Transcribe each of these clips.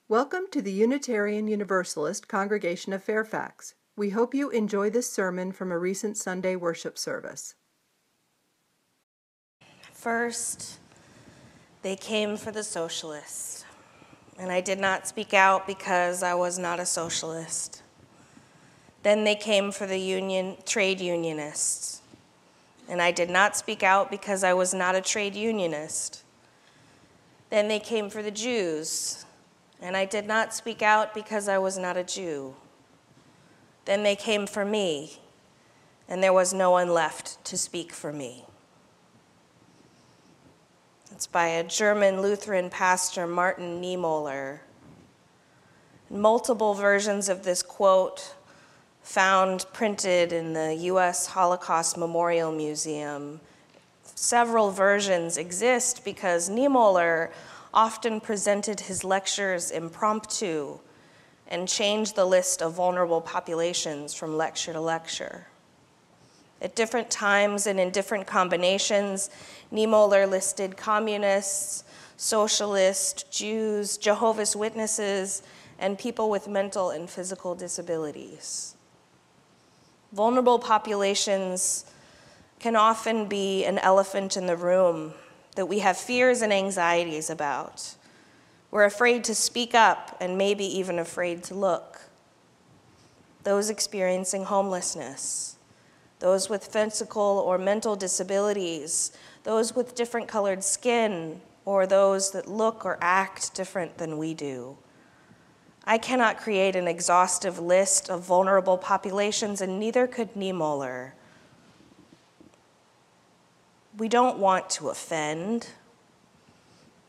Welcome to the Unitarian Universalist Congregation of Fairfax. We hope you enjoy this sermon from a recent Sunday worship service. First, they came for the socialists, and I did not speak out because I was not a socialist. Then they came for the trade unionists, and I did not speak out because I was not a trade unionist. Then they came for the Jews, and I did not speak out because I was not a Jew. Then they came for me, and there was no one left to speak for me. It's by a German Lutheran pastor, Martin Niemöller. Multiple versions of this quote found printed in the U.S. Holocaust Memorial Museum. Several versions exist because Niemöller often presented his lectures impromptu and changed the list of vulnerable populations from lecture to lecture. At different times and in different combinations, Niemöller listed communists, socialists, Jews, Jehovah's Witnesses, and people with mental and physical disabilities. Vulnerable populations can often be an elephant in the room that we have fears and anxieties about. We're afraid to speak up and maybe even afraid to look. Those experiencing homelessness, those with physical or mental disabilities, those with different colored skin, or those that look or act different than we do. I cannot create an exhaustive list of vulnerable populations, and neither could Niemöller. We don't want to offend,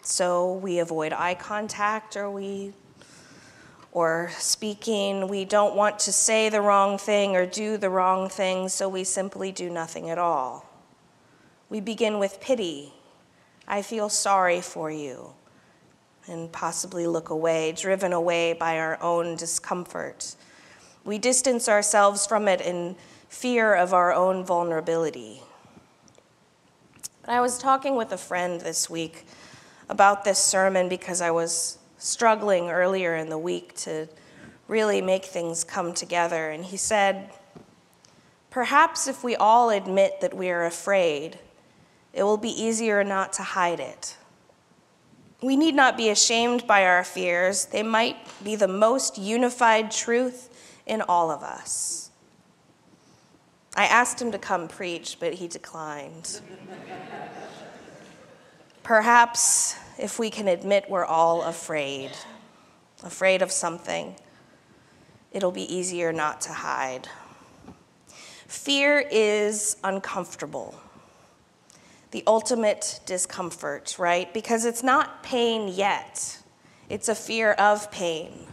so we avoid eye contact or speaking. We don't want to say the wrong thing or do the wrong thing, so we simply do nothing at all. We begin with pity. I feel sorry for you, and possibly look away, driven away by our own discomfort. We distance ourselves from it in fear of our own vulnerability. But I was talking with a friend this week about this sermon because I was struggling earlier in the week to really make things come together. And he said, perhaps if we all admit that we are afraid, it will be easier not to hide it. We need not be ashamed by our fears. They might be the most unified truth in all of us. I asked him to come preach, but he declined. Perhaps if we can admit we're all afraid of something, it'll be easier not to hide. Fear is uncomfortable. The ultimate discomfort, right? Because it's not pain yet. It's a fear of pain.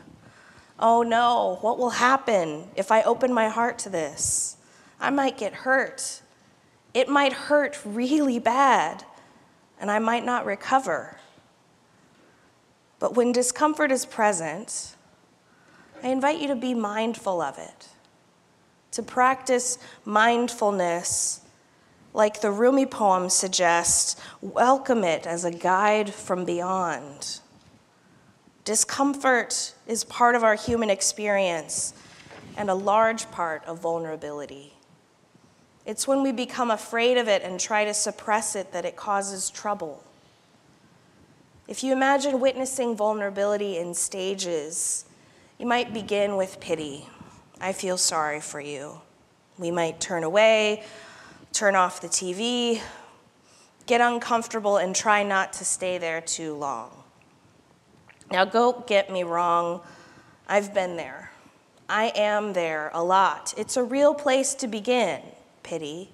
Oh no, what will happen if I open my heart to this? I might get hurt. It might hurt really bad, and I might not recover. But when discomfort is present, I invite you to be mindful of it, to practice mindfulness. Like the Rumi poem suggests, welcome it as a guide from beyond. Discomfort is part of our human experience and a large part of vulnerability. It's when we become afraid of it and try to suppress it that it causes trouble. If you imagine witnessing vulnerability in stages, you might begin with pity. I feel sorry for you. We might turn away, turn off the TV, get uncomfortable, and try not to stay there too long. Now, don't get me wrong, I've been there. I am there a lot. It's a real place to begin, pity.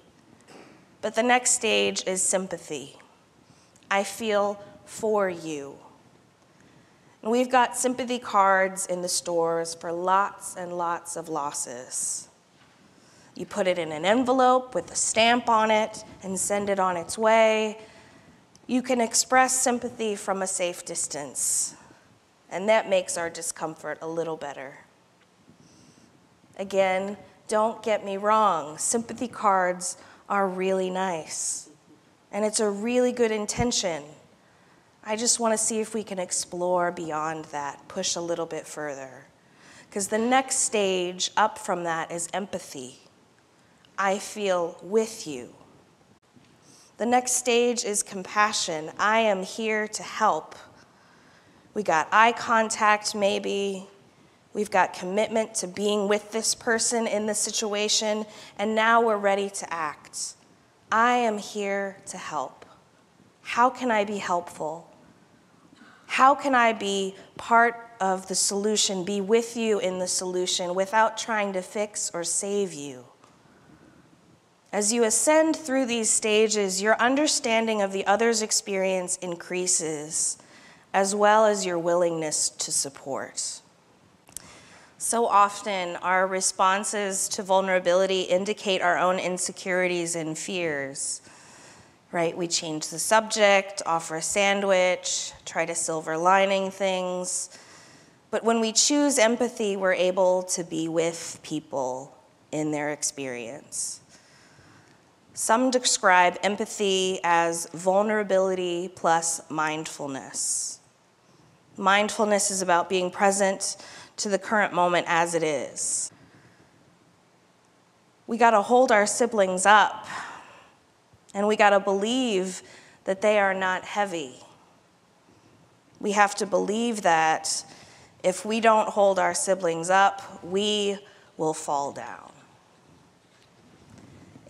But the next stage is sympathy. I feel for you. And we've got sympathy cards in the stores for lots and lots of losses. You put it in an envelope with a stamp on it and send it on its way. You can express sympathy from a safe distance, and that makes our discomfort a little better. Again, don't get me wrong, sympathy cards are really nice, and it's a really good intention. I just want to see if we can explore beyond that, push a little bit further. Because the next stage up from that is empathy. I feel with you. The next stage is compassion. I am here to help. We got eye contact maybe. We've got commitment to being with this person in this situation, and now we're ready to act. I am here to help. How can I be helpful? How can I be part of the solution, be with you in the solution without trying to fix or save you? As you ascend through these stages, your understanding of the other's experience increases, as well as your willingness to support. So often, our responses to vulnerability indicate our own insecurities and fears, right? We change the subject, offer a sandwich, try to silver lining things. But when we choose empathy, we're able to be with people in their experience. Some describe empathy as vulnerability plus mindfulness. Mindfulness is about being present to the current moment as it is. We got to hold our siblings up, and we got to believe that they are not heavy. We have to believe that if we don't hold our siblings up, we will fall down.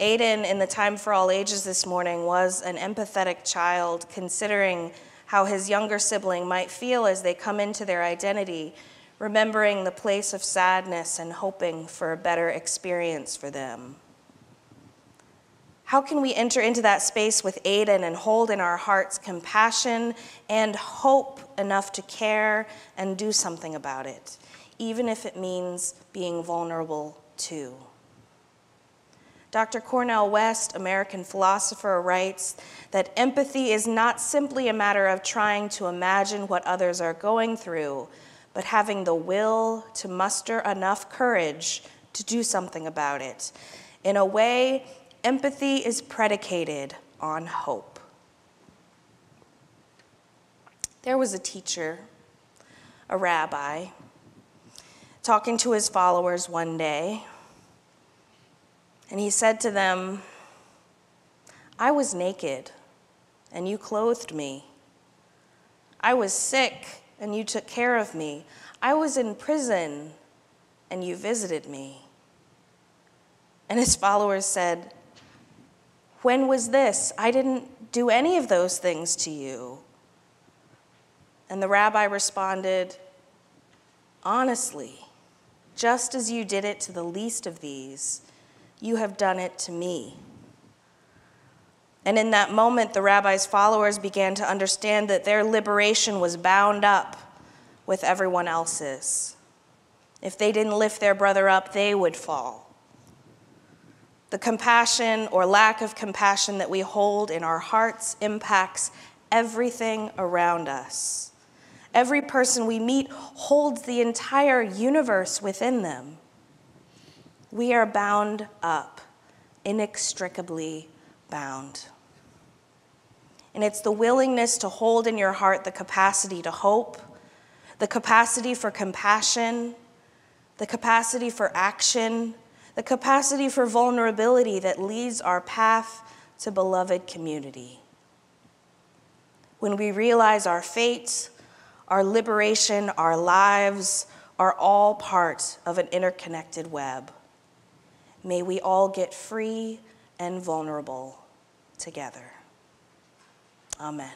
Aiden, in the Time for All Ages this morning, was an empathetic child, considering how his younger sibling might feel as they come into their identity, remembering the place of sadness and hoping for a better experience for them. How can we enter into that space with Aiden and hold in our hearts compassion and hope enough to care and do something about it, even if it means being vulnerable too? Dr. Cornel West, American philosopher, writes that empathy is not simply a matter of trying to imagine what others are going through, but having the will to muster enough courage to do something about it. In a way, empathy is predicated on hope. There was a teacher, a rabbi, talking to his followers one day, and he said to them, "I was naked, and you clothed me. I was sick, and you took care of me. I was in prison, and you visited me." And his followers said, "When was this? I didn't do any of those things to you." And the rabbi responded, "Honestly, just as you did it to the least of these, you have done it to me." And in that moment, the rabbi's followers began to understand that their liberation was bound up with everyone else's. If they didn't lift their brother up, they would fall. The compassion or lack of compassion that we hold in our hearts impacts everything around us. Every person we meet holds the entire universe within them. We are bound up, inextricably bound. And it's the willingness to hold in your heart the capacity to hope, the capacity for compassion, the capacity for action, the capacity for vulnerability that leads our path to beloved community. When we realize our fate, our liberation, our lives are all part of an interconnected web. May we all get free and vulnerable together. Amen.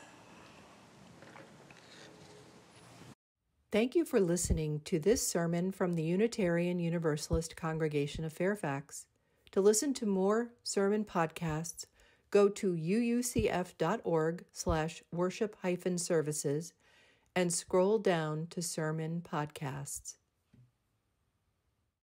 Thank you for listening to this sermon from the Unitarian Universalist Congregation of Fairfax. To listen to more sermon podcasts, go to uucf.org/worship-services and scroll down to sermon podcasts.